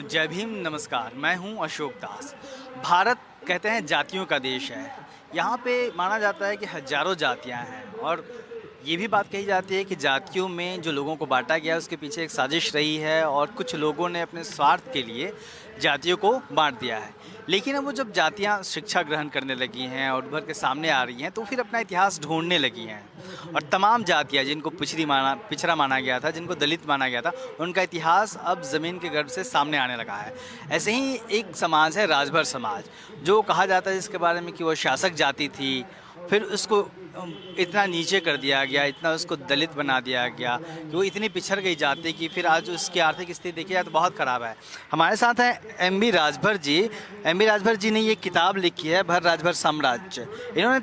जय भीम, नमस्कार। मैं हूं अशोक दास। भारत कहते हैं जातियों का देश है। यहाँ पे माना जाता है कि हज़ारों जातियाँ हैं और ये भी बात कही जाती है कि जातियों में जो लोगों को बाँटा गया है उसके पीछे एक साजिश रही है और कुछ लोगों ने अपने स्वार्थ के लिए जातियों को बाँट दिया है। लेकिन अब वो जब जातियाँ शिक्षा ग्रहण करने लगी हैं और उभर के सामने आ रही हैं तो फिर अपना इतिहास ढूँढने लगी हैं और तमाम जातियाँ जिनको पिछड़ा माना गया था, जिनको दलित माना गया था, उनका इतिहास अब ज़मीन के गर्भ से सामने आने लगा है। ऐसे ही एक समाज है राजभर समाज, जो कहा जाता है जिसके बारे में कि वो शासक जाति थी, फिर उसको इतना नीचे कर दिया गया, इतना उसको दलित बना दिया गया कि वो इतनी पिछड़ गई जाति कि फिर आज उसकी आर्थिक स्थिति देखी जाए तो बहुत ख़राब है। हमारे साथ हैं एम.बी. राजभर जी। एम.बी. राजभर जी ने ये किताब लिखी है भर राजभर साम्राज्य। इन्होंने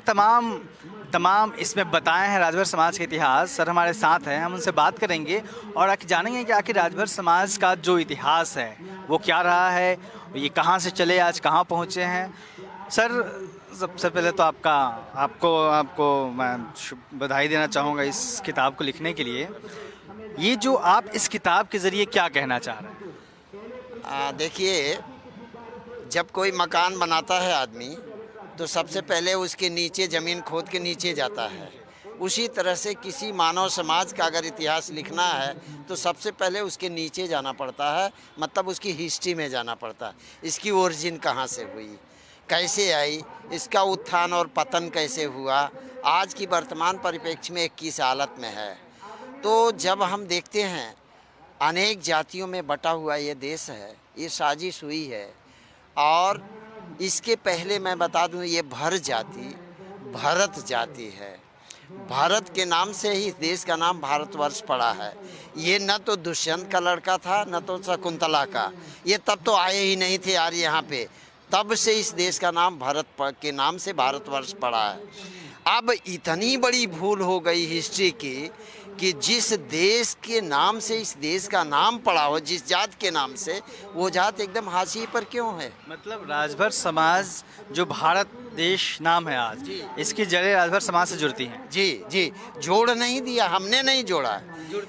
तमाम इसमें बताए हैं राजभर समाज के इतिहास। सर हमारे साथ हैं, हम उनसे बात करेंगे और जानेंगे कि आखिर राजभर समाज का जो इतिहास है वो क्या रहा है, ये कहाँ से चले आज कहाँ पहुँचे हैं। सर सबसे पहले तो आपको मैं बधाई देना चाहूँगा इस किताब को लिखने के लिए। ये जो आप इस किताब के ज़रिए क्या कहना चाह रहे हैं? देखिए, जब कोई मकान बनाता है आदमी तो सबसे पहले उसके नीचे ज़मीन खोद के नीचे जाता है। उसी तरह से किसी मानव समाज का अगर इतिहास लिखना है तो सबसे पहले उसके नीचे जाना पड़ता है, मतलब उसकी हिस्ट्री में जाना पड़ता है। इसकी ओरिजिन कहाँ से हुई, कैसे आई, इसका उत्थान और पतन कैसे हुआ, आज की वर्तमान परिप्रेक्ष्य में किस हालत में है। तो जब हम देखते हैं अनेक जातियों में बटा हुआ ये देश है, ये साजिश हुई है। और इसके पहले मैं बता दूं, ये भर जाति भरत जाति है। भारत के नाम से ही इस देश का नाम भारतवर्ष पड़ा है। ये न तो दुष्यंत का लड़का था न तो शकुंतला का, ये तब तो आए ही नहीं थे यार यहाँ पे। तब से इस देश का नाम भारत के नाम से भारतवर्ष पड़ा है। अब इतनी बड़ी भूल हो गई हिस्ट्री की कि जिस देश के नाम से इस देश का नाम पड़ा हो, जिस जात के नाम से, वो जात एकदम हाशिए पर क्यों है। मतलब राजभर समाज जो भारत देश नाम है आज, इसकी जड़ें राजभर समाज से जुड़ती हैं। जी, जोड़ नहीं दिया, हमने नहीं जोड़ा।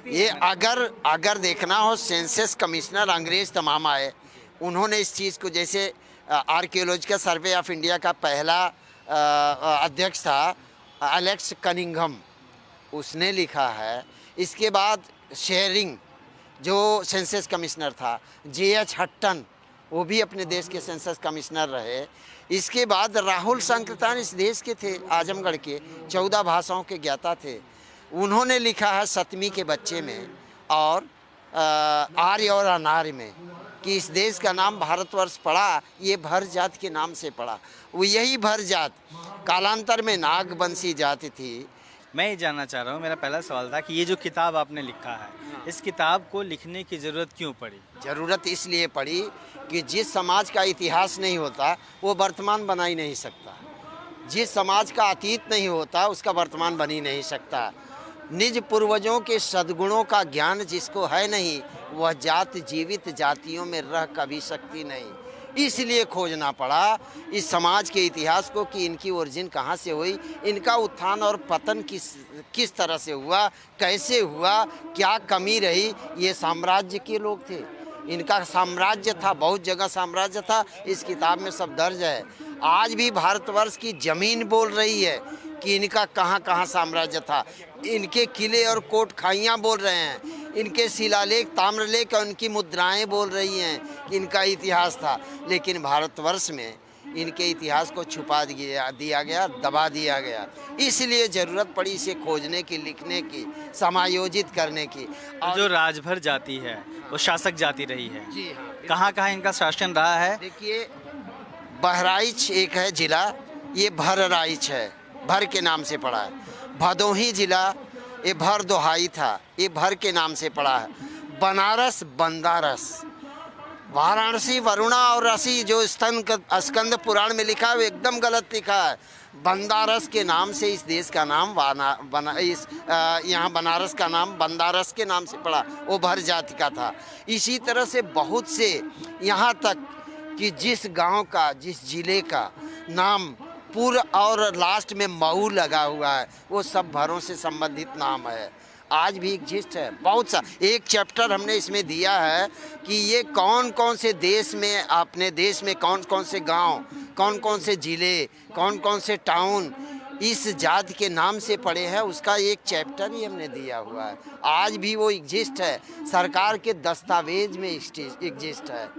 ये अगर देखना हो, सेंसस कमिश्नर अंग्रेज तमाम आए, उन्होंने इस चीज़ को, जैसे आर्कियोलॉजिकल सर्वे ऑफ इंडिया का पहला अध्यक्ष था एलेक्स कनिंघम, उसने लिखा है। इसके बाद शेरिंग जो सेंसस कमिश्नर था, J.H. हट्टन, वो भी अपने देश के सेंसस कमिश्नर रहे। इसके बाद राहुल संकृतान इस देश के थे, आजमगढ़ के, 14 भाषाओं के ज्ञाता थे। उन्होंने लिखा है 7वीं के बच्चे में और आर्य और अनार्य में कि इस देश का नाम भारतवर्ष पड़ा, ये भर जात के नाम से पड़ा। वो यही भर जात कालांतर में नागवंशी जाति थी। मैं ये जानना चाह रहा हूँ, मेरा पहला सवाल था कि ये जो किताब आपने लिखा है, इस किताब को लिखने की ज़रूरत क्यों पड़ी? ज़रूरत इसलिए पड़ी कि जिस समाज का इतिहास नहीं होता वो वर्तमान बना ही नहीं सकता। जिस समाज का अतीत नहीं होता उसका वर्तमान बन ही नहीं सकता। निज पूर्वजों के सद्गुणों का ज्ञान जिसको है नहीं, वह जात जीवित जातियों में रह कभी सकती नहीं। इसलिए खोजना पड़ा इस समाज के इतिहास को कि इनकी ओरिजिन कहाँ से हुई, इनका उत्थान और पतन किस तरह से हुआ, कैसे हुआ, क्या कमी रही। ये साम्राज्य के लोग थे, इनका साम्राज्य था, बहुत जगह साम्राज्य था। इस किताब में सब दर्ज है। आज भी भारतवर्ष की ज़मीन बोल रही है कि इनका कहाँ कहाँ साम्राज्य था। इनके किले और कोट खाइयाँ बोल रहे हैं, इनके शिलालेख, ताम्रलेख और इनकी मुद्राएं बोल रही हैं कि इनका इतिहास था। लेकिन भारतवर्ष में इनके इतिहास को छुपा दिया गया, दबा दिया गया। इसलिए ज़रूरत पड़ी इसे खोजने की, लिखने की, समायोजित करने की। और जो राजभर जाति है वो शासक जाति रही है। जी हाँ, कहाँ कहाँ इनका शासन रहा है? देखिए, बहराइच एक है जिला, ये भरराइच है, भर के नाम से पड़ा है। भदोही जिला, ये भर दोहाई था, ये भर के नाम से पड़ा है। बनारस बंदारस, वाराणसी वरुणा और रसी जो स्कंद पुराण में लिखा है वो एकदम गलत लिखा है। बंदारस के नाम से इस देश का नाम यहाँ बनारस का नाम बंदारस के नाम से पड़ा, वो भर जाति का था। इसी तरह से बहुत से, यहाँ तक कि जिस गांव का, जिस जिले का नाम पूर्व और लास्ट में मऊ लगा हुआ है, वो सब भरों से संबंधित नाम है। आज भी एग्जिस्ट है। बहुत सा एक चैप्टर हमने इसमें दिया है कि ये कौन कौन से देश में, अपने देश में कौन कौन से गांव, कौन कौन से ज़िले, कौन कौन से टाउन इस जाति के नाम से पड़े हैं, उसका एक चैप्टर ही हमने दिया हुआ है। आज भी वो एग्जिस्ट है, सरकार के दस्तावेज में एग्जिस्ट है।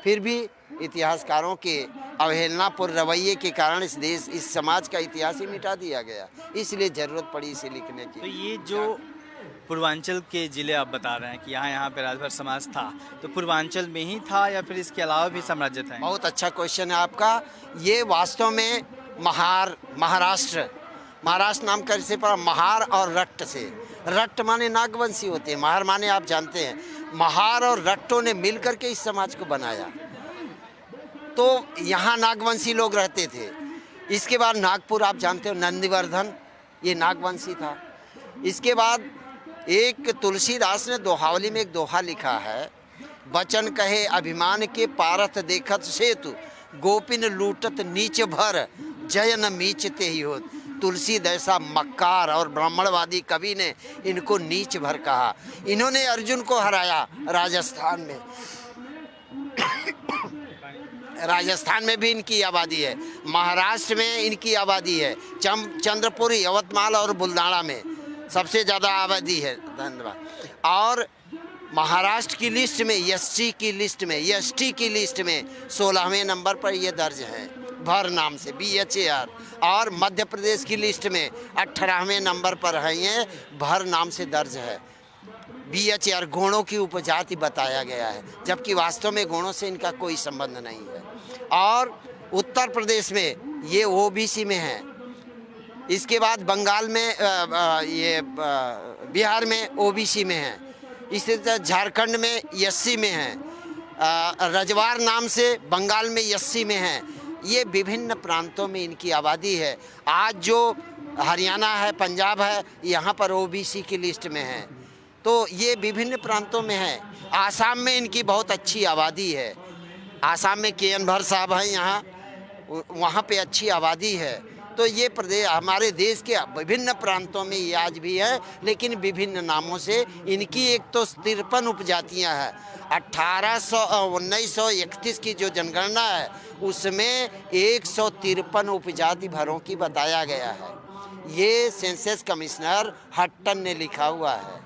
फिर भी इतिहासकारों के अवहेलनापूर्ण रवैये के कारण इस समाज का इतिहास ही मिटा दिया गया, इसलिए ज़रूरत पड़ी इसे लिखने की। तो ये जो पूर्वांचल के ज़िले आप बता रहे हैं कि यहाँ पे राजभर समाज था, तो पूर्वांचल में ही था या फिर इसके अलावा भी साम्राज्य था? बहुत अच्छा क्वेश्चन है आपका। ये वास्तव में महाराष्ट्र नाम का इसे पड़ा, महार और रट्ट से। रट्ट माने नागवंशी होते हैं, महार माने आप जानते हैं। महार और रट्टों ने मिलकर के इस समाज को बनाया। तो यहाँ नागवंशी लोग रहते थे। इसके बाद नागपुर आप जानते हो, नंदीवर्धन, ये नागवंशी था। इसके बाद एक तुलसीदास ने दोहावली में एक दोहा लिखा है, बचन कहे अभिमान के पारथ देखत सेतु, गोपिन लूटत नीच भर, जय न मीचते ही हो। तुलसी जैसा मक्कार और ब्राह्मणवादी कवि ने इनको नीच भर कहा। इन्होंने अर्जुन को हराया राजस्थान में। राजस्थान में भी इनकी आबादी है, महाराष्ट्र में इनकी आबादी है, चंद्रपुर, यवतमाल और बुल्दाना में सबसे ज़्यादा आबादी है। धन्यवाद। और महाराष्ट्र की लिस्ट में, एसटी की लिस्ट में 16वें नंबर पर ये दर्ज है, भर नाम से, BHAR। और मध्य प्रदेश की लिस्ट में 18वें नंबर पर है, ये भर नाम से दर्ज है। BHAR गोणों की उपजाति बताया गया है, जबकि वास्तव में गोणों से इनका कोई संबंध नहीं है। और उत्तर प्रदेश में ये OBC में है। इसके बाद बंगाल में बिहार में OBC में है। इसी तरह झारखंड में SC में है। रजवार नाम से बंगाल में SC में है। ये विभिन्न प्रांतों में इनकी आबादी है। आज जो हरियाणा है, पंजाब है, यहाँ पर OBC की लिस्ट में है। तो ये विभिन्न प्रांतों में है। आसाम में इनकी बहुत अच्छी आबादी है। आसाम में KN भर साहब हैं यहाँ, वहाँ पे अच्छी आबादी है। तो ये प्रदेश हमारे देश के विभिन्न प्रांतों में ये आज भी है, लेकिन विभिन्न नामों से। इनकी एक तो 53 उपजातियाँ हैं। 1931 की जो जनगणना है उसमें 153 उपजाति भरों की बताया गया है। ये सेंसस कमिश्नर हट्टन ने लिखा हुआ है।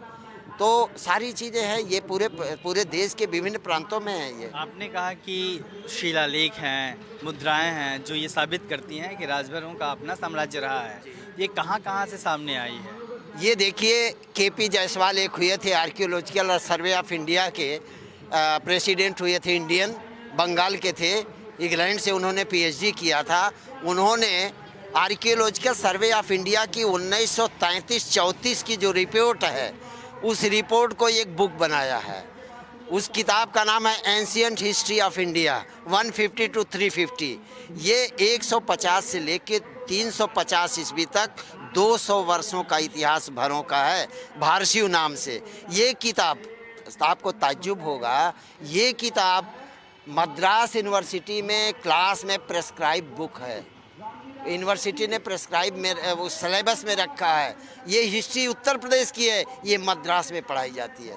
तो सारी चीज़ें हैं, ये पूरे देश के विभिन्न प्रांतों में हैं। ये आपने कहा कि शिलालेख हैं, मुद्राएं हैं जो ये साबित करती हैं कि राजभरों का अपना साम्राज्य रहा है। ये कहाँ कहाँ से सामने आई है? ये देखिए, KP जायसवाल एक हुए थे, आर्कियोलॉजिकल सर्वे ऑफ इंडिया के प्रेसिडेंट हुए थे, इंडियन, बंगाल के थे, इंग्लैंड से उन्होंने PhD किया था। उन्होंने आर्कियोलॉजिकल सर्वे ऑफ इंडिया की 1933-34 की जो रिपोर्ट है, उस रिपोर्ट को एक बुक बनाया है। उस किताब का नाम है ancient history of India 150 to 350। ये 150 से लेके 350 ईस्वी तक 200 वर्षों का इतिहास भरों का है, भारसियु नाम से। ये किताब, आपको ताज्जुब होगा, ये किताब मद्रास यूनिवर्सिटी में क्लास में प्रेस्क्राइब बुक है। यूनिवर्सिटी ने प्रेस्क्राइब में उस सिलेबस में रखा है। ये हिस्ट्री उत्तर प्रदेश की है, ये मद्रास में पढ़ाई जाती है।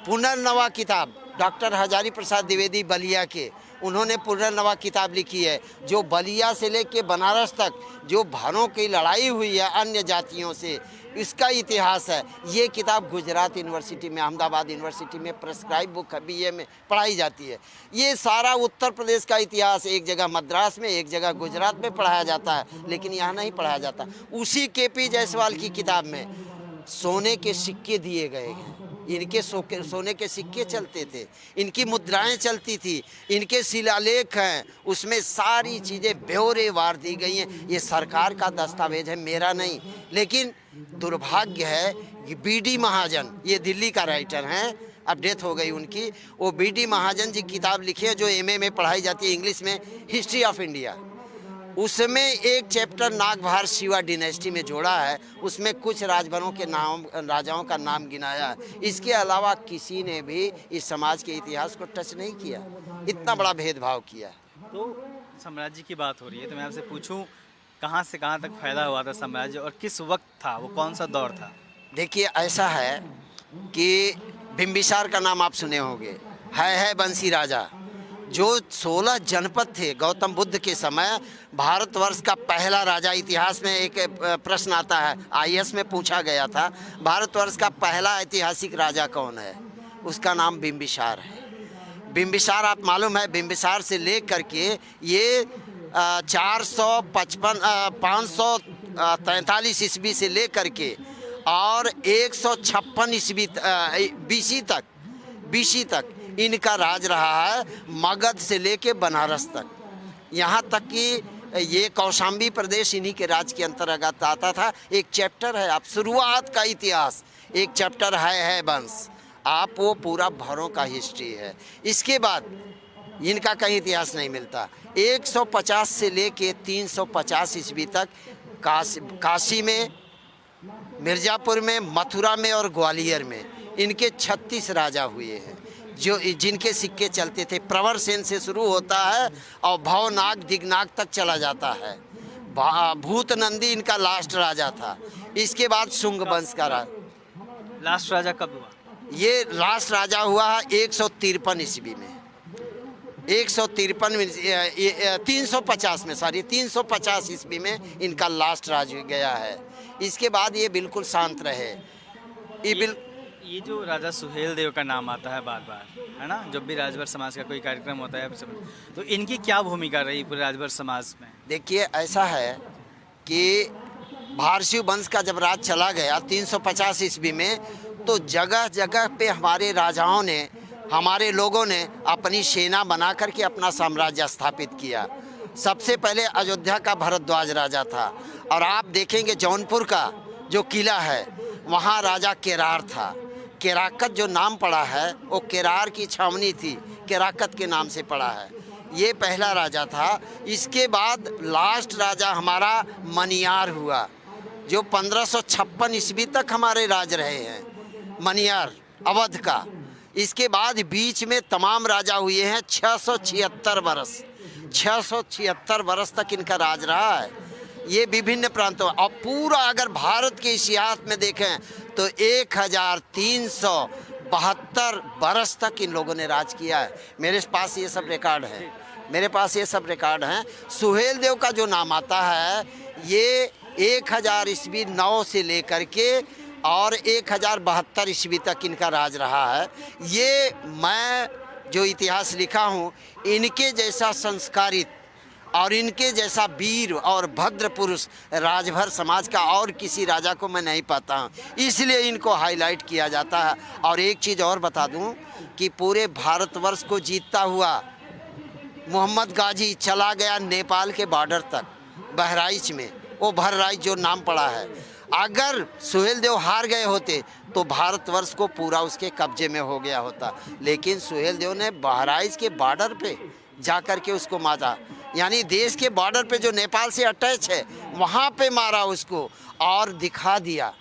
पुनर्नवा किताब डॉक्टर हजारी प्रसाद द्विवेदी बलिया के, उन्होंने पुनर्नवा किताब लिखी है, जो बलिया से लेके बनारस तक जो भारों की लड़ाई हुई है अन्य जातियों से, इसका इतिहास है। ये किताब गुजरात यूनिवर्सिटी में, अहमदाबाद यूनिवर्सिटी में प्रेस्क्राइब बुक BA में पढ़ाई जाती है। ये सारा उत्तर प्रदेश का इतिहास एक जगह मद्रास में, एक जगह गुजरात में पढ़ाया जाता है, लेकिन यहाँ नहीं पढ़ाया जाता। उसी KP जायसवाल की किताब में सोने के सिक्के दिए गए हैं। इनके सोने के सिक्के चलते थे, इनकी मुद्राएं चलती थी, इनके शिलालेख हैं, उसमें सारी चीज़ें ब्यौरेवार दी गई हैं। ये सरकार का दस्तावेज है, मेरा नहीं। लेकिन दुर्भाग्य है कि BD महाजन, ये दिल्ली का राइटर हैं, अब डेथ हो गई उनकी, वो BD महाजन जी किताब लिखी है जो MA में पढ़ाई जाती है इंग्लिश में, हिस्ट्री ऑफ इंडिया। उसमें एक चैप्टर नागभार शिवा डिनेस्टी में जोड़ा है, उसमें कुछ राजभरों के नाम, राजाओं का नाम गिनाया है। इसके अलावा किसी ने भी इस समाज के इतिहास को टच नहीं किया, इतना बड़ा भेदभाव किया। तो साम्राज्य की बात हो रही है, तो मैं आपसे पूछूं, कहाँ से कहाँ तक फैला हुआ था साम्राज्य और किस वक्त था, वो कौन सा दौर था? देखिए ऐसा है कि बिम्बिसार का नाम आप सुने होंगे, है बंसी राजा। जो 16 जनपद थे गौतम बुद्ध के समय, भारतवर्ष का पहला राजा, इतिहास में एक प्रश्न आता है, आईएएस में पूछा गया था, भारतवर्ष का पहला ऐतिहासिक राजा कौन है? उसका नाम बिम्बिसार है। बिम्बिसार, आप मालूम है, बिम्बिसार से ले करके ये 543 ईस्वी से ले करके और 156 ईस्वी बीसी तक इनका राज रहा है, मगध से लेके बनारस तक। यहाँ तक कि ये कौशाम्बी प्रदेश इन्हीं के राज के अंतर्गत आता था। एक चैप्टर है, आप शुरुआत का इतिहास, एक चैप्टर है वंश, आप वो पूरा भरों का हिस्ट्री है। इसके बाद इनका कहीं इतिहास नहीं मिलता। 150 से लेके 350 ईस्वी तक काशी में, मिर्ज़ापुर में, मथुरा में और ग्वालियर में इनके 36 राजा हुए हैं, जो जिनके सिक्के चलते थे। प्रवर सेन से शुरू होता है और भवनाग दिगनाग तक चला जाता है। भूतनंदी इनका लास्ट राजा था। इसके बाद शुंग वंश का लास्ट राजा कब हुआ? ये लास्ट राजा हुआ 153 ईस्वी में, 350 में, सॉरी 350 ईस्वी में इनका लास्ट राज गया है। इसके बाद ये बिल्कुल शांत रहे। ये जो राजा सुहेल देव का नाम आता है बार बार, है ना, जब भी राजभर समाज का कोई कार्यक्रम होता है, तो इनकी क्या भूमिका रही पूरे राजभर समाज में? देखिए ऐसा है कि भारसी वंश का जब राज चला गया 350 ईस्वी में, तो जगह जगह पे हमारे राजाओं ने, हमारे लोगों ने अपनी सेना बना करके अपना साम्राज्य स्थापित किया। सबसे पहले अयोध्या का भरद्वाज राजा था, और आप देखेंगे जौनपुर का जो किला है वहाँ राजा केरार था। केराकत जो नाम पड़ा है वो केरार की छावनी थी, केराकत के नाम से पड़ा है। ये पहला राजा था। इसके बाद लास्ट राजा हमारा मनियार हुआ, जो 1556 ईस्वी तक हमारे राज रहे हैं, मनियार अवध का। इसके बाद बीच में तमाम राजा हुए हैं 676 वर्ष, 676 वर्ष तक इनका राज रहा है। ये विभिन्न प्रांतों, और पूरा अगर भारत के इतिहास में देखें तो 1372 वर्ष तक इन लोगों ने राज किया है। मेरे पास ये सब रिकॉर्ड है, मेरे पास ये सब रिकॉर्ड हैं। सुहेल देव का जो नाम आता है ये 1000 ईस्वी 9 से लेकर के और 1072 ईस्वी तक इनका राज रहा है। ये मैं जो इतिहास लिखा हूँ, इनके जैसा संस्कारित और इनके जैसा वीर और भद्र पुरुष राजभर समाज का और किसी राजा को मैं नहीं पाता हूँ, इसलिए इनको हाईलाइट किया जाता है। और एक चीज़ और बता दूँ कि पूरे भारतवर्ष को जीतता हुआ मोहम्मद गाजी चला गया नेपाल के बॉर्डर तक, बहराइच में, वो बहराइच जो नाम पड़ा है। अगर सुहेल देव हार गए होते तो भारतवर्ष को पूरा उसके कब्जे में हो गया होता, लेकिन सुहेल देव ने बहराइच के बॉर्डर पे जाकर के उसको मारा, यानी देश के बॉर्डर पे जो नेपाल से अटैच है वहाँ पे मारा उसको, और दिखा दिया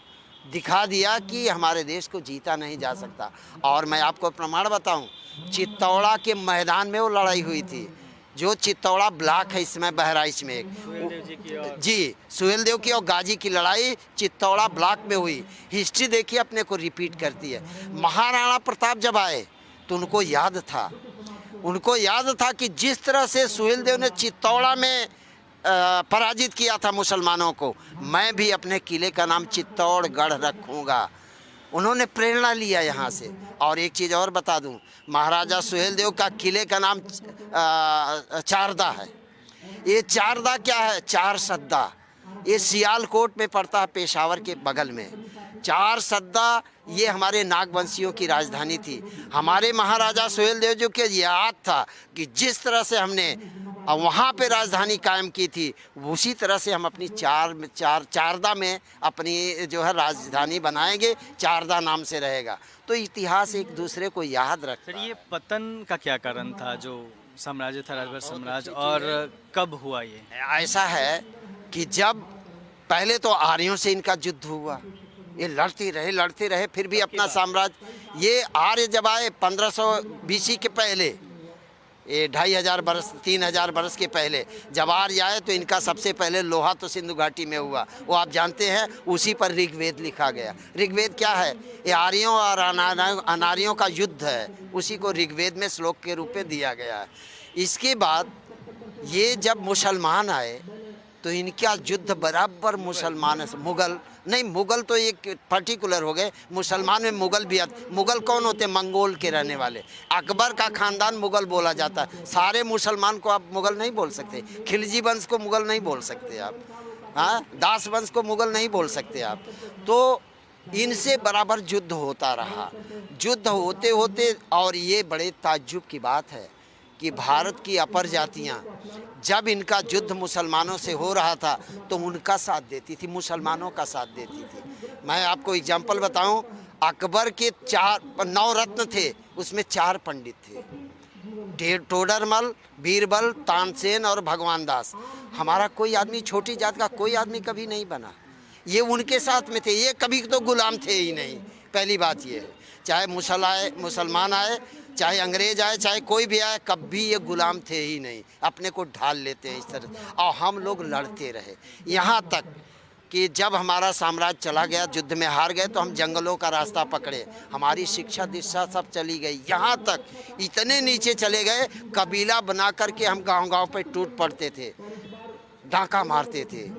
कि हमारे देश को जीता नहीं जा सकता। और मैं आपको प्रमाण बताऊं, चित्तौड़ा के मैदान में वो लड़ाई हुई थी, जो चित्तौड़ा ब्लॉक है इसमें बहराइच में, जी सुहेल देव की और गाजी की लड़ाई चित्तौड़ा ब्लॉक में हुई। हिस्ट्री देखिए अपने को रिपीट करती है। महाराणा प्रताप जब आए तो उनको याद था कि जिस तरह से सुहेल देव ने चित्तौड़ा में पराजित किया था मुसलमानों को, मैं भी अपने किले का नाम चित्तौड़गढ़ रखूँगा। उन्होंने प्रेरणा लिया यहाँ से। और एक चीज़ और बता दूँ, महाराजा सुहेल देव का किले का नाम चारदा है। ये चारदा क्या है? चार सद्दा। ये सियालकोट में पड़ता है, पेशावर के बगल में। चार सद्दा ये हमारे नागवंशियों की राजधानी थी। हमारे महाराजा सुहेल देव जो के याद था कि जिस तरह से हमने वहाँ पे राजधानी कायम की थी, उसी तरह से हम अपनी चारदा में अपनी जो है राजधानी बनाएंगे, चारदा नाम से रहेगा। तो इतिहास एक दूसरे को याद रखता है। सर, ये पतन का क्या कारण था जो साम्राज्य था, राजभर साम्राज्य, और कब हुआ ये? ऐसा है कि जब पहले तो आर्यों से इनका युद्ध हुआ, ये लड़ते रहे, फिर भी अपना साम्राज्य, ये आर्य जब आए 1500 BC के पहले, ये 2500 बरस 3000 बरस के पहले जब आर्य आए तो इनका सबसे पहले लोहा तो सिंधु घाटी में हुआ, वो आप जानते हैं। उसी पर ऋग्वेद लिखा गया। ऋग्वेद क्या है? ये आर्यों और अनार्यों का युद्ध है, उसी को ऋग्वेद में श्लोक के रूप में दिया गया है। इसके बाद ये जब मुसलमान आए तो इनका युद्ध बराबर मुसलमान मुगल नहीं, मुगल तो एक पर्टिकुलर हो गए, मुसलमान में मुगल भी आते। मुगल कौन होते हैं? मंगोल के रहने वाले। अकबर का खानदान मुगल बोला जाता है। सारे मुसलमान को आप मुगल नहीं बोल सकते। खिलजी वंश को मुगल नहीं बोल सकते आप, हाँ, दास वंश को मुगल नहीं बोल सकते आप। तो इनसे बराबर युद्ध होता रहा, युद्ध होते होते, और ये बड़े ताज्जुब की बात है कि भारत की अपर जातियाँ जब इनका युद्ध मुसलमानों से हो रहा था तो उनका साथ देती थी, मुसलमानों का साथ देती थी। मैं आपको एग्जाम्पल बताऊं, अकबर के 9 रत्न थे, उसमें 4 पंडित थे, टोडरमल, बीरबल, तानसेन और भगवान दास। हमारा कोई आदमी, छोटी जात का कोई आदमी कभी नहीं बना, ये उनके साथ में थे। ये कभी तो गुलाम थे ही नहीं। पहली बात ये है, चाहे मुसलमान आए, चाहे अंग्रेज आए, चाहे कोई भी आए, कभी ये गुलाम थे ही नहीं। अपने को ढाल लेते हैं इस तरह। और हम लोग लड़ते रहे यहाँ तक कि जब हमारा साम्राज्य चला गया, युद्ध में हार गए, तो हम जंगलों का रास्ता पकड़े। हमारी शिक्षा दीक्षा सब चली गई, यहाँ तक इतने नीचे चले गए, कबीला बना करके हम गांव-गांव पे टूट पड़ते थे, डाका मारते थे।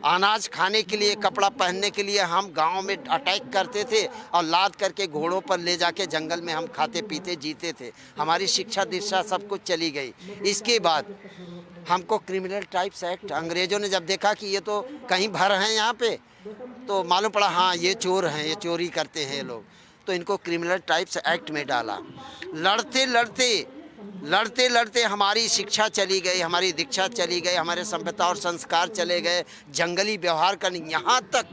अनाज खाने के लिए, कपड़ा पहनने के लिए हम गांव में अटैक करते थे और लाद करके घोड़ों पर ले जाके जंगल में हम खाते पीते जीते थे। हमारी शिक्षा दीक्षा सब कुछ चली गई। इसके बाद हमको क्रिमिनल टाइप्स एक्ट, अंग्रेज़ों ने जब देखा कि ये तो कहीं भर हैं यहाँ पे, तो मालूम पड़ा हाँ ये चोर हैं, ये चोरी करते हैं लोग, तो इनको क्रिमिनल टाइप्स एक्ट में डाला। लड़ते लड़ते हमारी शिक्षा चली गई, हमारी दीक्षा चली गई, हमारे सभ्यता और संस्कार चले गए, जंगली व्यवहार करने, यहाँ तक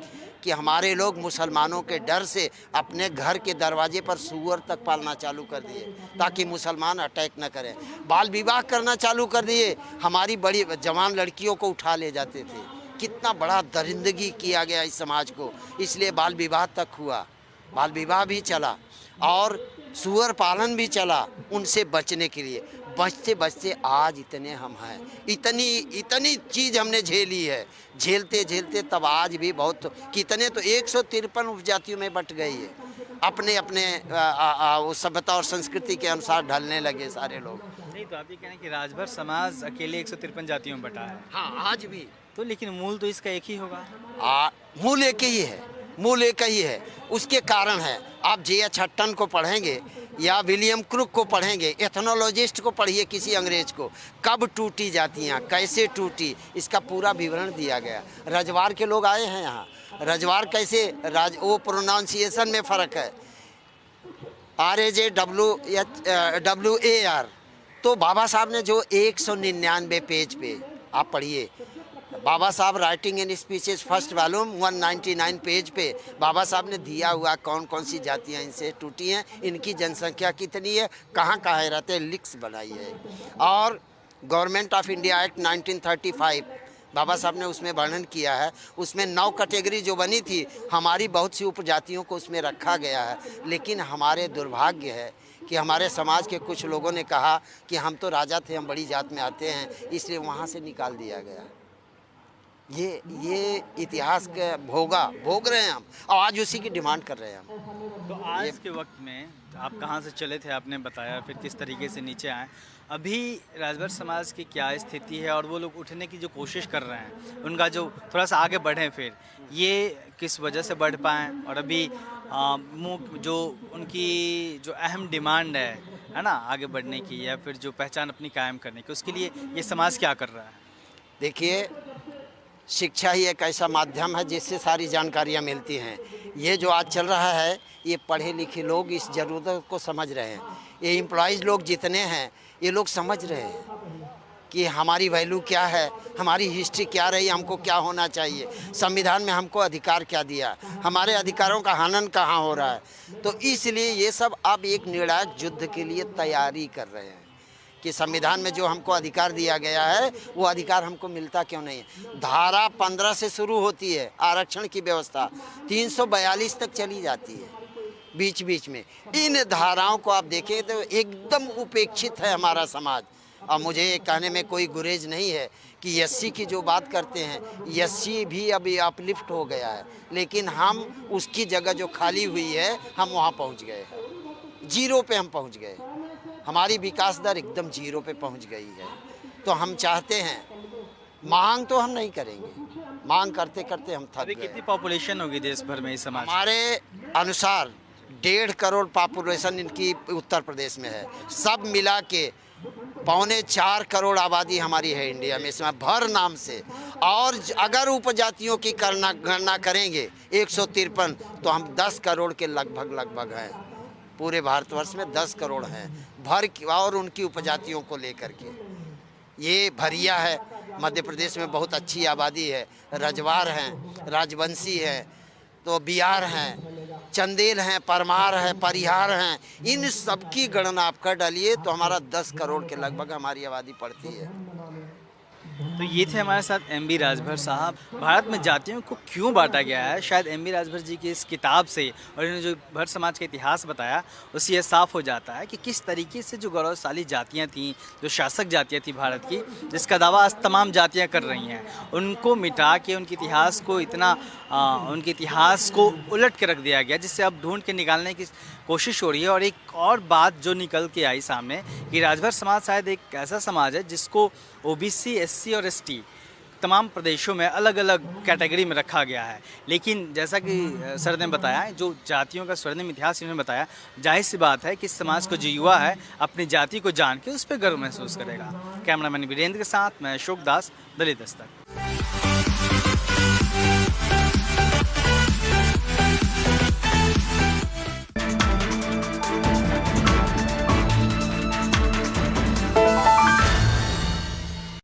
कि हमारे लोग मुसलमानों के डर से अपने घर के दरवाजे पर सूअर तक पालना चालू कर दिए ताकि मुसलमान अटैक न करें। बाल विवाह करना चालू कर दिए, हमारी बड़ी जवान लड़कियों को उठा ले जाते थे। कितना बड़ा दरिंदगी किया गया इस समाज को, इसलिए बाल विवाह तक हुआ, बाल विवाह भी चला और सूअर पालन भी चला उनसे बचने के लिए। बचते बचते आज इतने हम हैं, इतनी चीज़ हमने झेली है, झेलते झेलते तब आज भी बहुत, कितने तो 153 उपजातियों में बट गई है। अपने अपने सभ्यता और संस्कृति के अनुसार ढलने लगे सारे लोग। नहीं तो आप ये कह रहे हैं कि राजभर समाज अकेले 153 जातियों में बटा है। हाँ आज भी तो लेकिन मूल तो इसका एक ही होगा। मूल एक ही है, मूल एक ही है। उसके कारण है, आप J.H. हट्टन को पढ़ेंगे या विलियम क्रुक को पढ़ेंगे, एथनोलॉजिस्ट को पढ़िए, किसी अंग्रेज को, कब टूटी जातियाँ, कैसे टूटी, इसका पूरा विवरण दिया गया। रजवार के लोग आए हैं यहाँ, रजवार कैसे, वो प्रोनाउंसिएशन में फ़र्क है, RAJWAR। तो बाबा साहब ने जो 199 पेज पे, आप पढ़िए, बाबा साहब writing in speeches first volume 199 page पे बाबा साहब ने दिया हुआ कौन कौन सी जातियाँ इनसे टूटी हैं, इनकी जनसंख्या कितनी है, कहाँ कहाँ रहते हैं, लिस्ट बनाई है। और गवर्नमेंट ऑफ इंडिया एक्ट 1935 बाबा साहब ने उसमें वर्णन किया है। उसमें 9 कैटेगरी जो बनी थी, हमारी बहुत सी उपजातियों को उसमें रखा गया है। लेकिन हमारे दुर्भाग्य है कि हमारे समाज के कुछ लोगों ने कहा कि हम तो राजा थे, हम बड़ी जात में आते हैं, इसलिए वहाँ से निकाल दिया गया। ये इतिहास का भोग रहे हैं हम, और आज उसी की डिमांड कर रहे हैं हम। तो आज के वक्त में आप कहाँ से चले थे, आपने बताया, फिर किस तरीके से नीचे आए, अभी राजभर समाज की क्या स्थिति है और वो लोग उठने की जो कोशिश कर रहे हैं, उनका जो थोड़ा सा आगे बढ़ें, फिर ये किस वजह से बढ़ पाएँ, और अभी जो उनकी जो अहम डिमांड है ना, आगे बढ़ने की या फिर जो पहचान अपनी कायम करने की, उसके लिए ये समाज क्या कर रहा है? देखिए, शिक्षा ही एक ऐसा माध्यम है जिससे सारी जानकारियाँ मिलती हैं। ये जो आज चल रहा है, ये पढ़े लिखे लोग इस ज़रूरत को समझ रहे हैं। ये एम्प्लॉइज़ लोग जितने हैं, ये लोग समझ रहे हैं कि हमारी वैल्यू क्या है, हमारी हिस्ट्री क्या रही, हमको क्या होना चाहिए, संविधान में हमको अधिकार क्या दिया, हमारे अधिकारों का हनन कहाँ हो रहा है। तो इसलिए ये सब अब एक निर्णायक युद्ध के लिए तैयारी कर रहे हैं कि संविधान में जो हमको अधिकार दिया गया है, वो अधिकार हमको मिलता क्यों नहीं है। धारा 15 से शुरू होती है आरक्षण की व्यवस्था, 342 तक चली जाती है बीच बीच में। इन धाराओं को आप देखें तो एकदम उपेक्षित है हमारा समाज। और मुझे ये कहने में कोई गुरेज नहीं है कि एससी की जो बात करते हैं, एससी भी अभी अपलिफ्ट हो गया है, लेकिन हम उसकी जगह जो खाली हुई है हम वहाँ पहुँच गए हैं, जीरो पे हम पहुँच गए। हमारी विकास दर एकदम जीरो पे पहुँच गई है। तो हम चाहते हैं, मांग तो हम नहीं करेंगे, मांग करते करते हम थक अभी गए। कितनी पॉपुलेशन होगी देश भर में इस समाज की? हमारे अनुसार 1.5 करोड़ पॉपुलेशन इनकी उत्तर प्रदेश में है। सब मिला के 3.25 करोड़ आबादी हमारी है इंडिया में, इसमें भर नाम से। और अगर उपजातियों की गणना करेंगे 153, तो हम 10 करोड़ के लगभग हैं। पूरे भारतवर्ष में 10 करोड़ हैं भर और उनकी उपजातियों को लेकर के। ये भरिया है, मध्य प्रदेश में बहुत अच्छी आबादी है। रजवार हैं, राजवंशी हैं, तो बिहार हैं, चंदेल हैं, परमार हैं, परिहार हैं। इन सब की गणना आप कर डालिए तो हमारा 10 करोड़ के लगभग हमारी आबादी पड़ती है। तो ये थे हमारे साथ एम.बी. राजभर साहब। भारत में जातियों को क्यों बांटा गया है, शायद एम.बी. राजभर जी की इस किताब से और इन्होंने जो भर समाज का इतिहास बताया उससे ये साफ हो जाता है कि किस तरीके से जो गौरवशाली जातियाँ थीं, जो शासक जातियाँ थी भारत की, जिसका दावा आज तमाम जातियाँ कर रही हैं, उनको मिटा के उनके इतिहास को उनके इतिहास को उलट के रख दिया गया, जिससे अब ढूंढ के निकालने की कोशिश हो रही है। और एक और बात जो निकल के आई सामने कि राजभर समाज शायद एक ऐसा समाज है जिसको ओबीसी, एससी और एसटी तमाम प्रदेशों में अलग अलग कैटेगरी में रखा गया है। लेकिन जैसा कि सर ने बताया, जो जातियों का स्वर्णिम इतिहास इन्होंने बताया, जाहिर सी बात है कि इस समाज को जो युवा है अपनी जाति को जान के उस पर गर्व महसूस करेगा। कैमरामैन वीरेंद्र के साथ मैं अशोक दास, दलित दस्तक।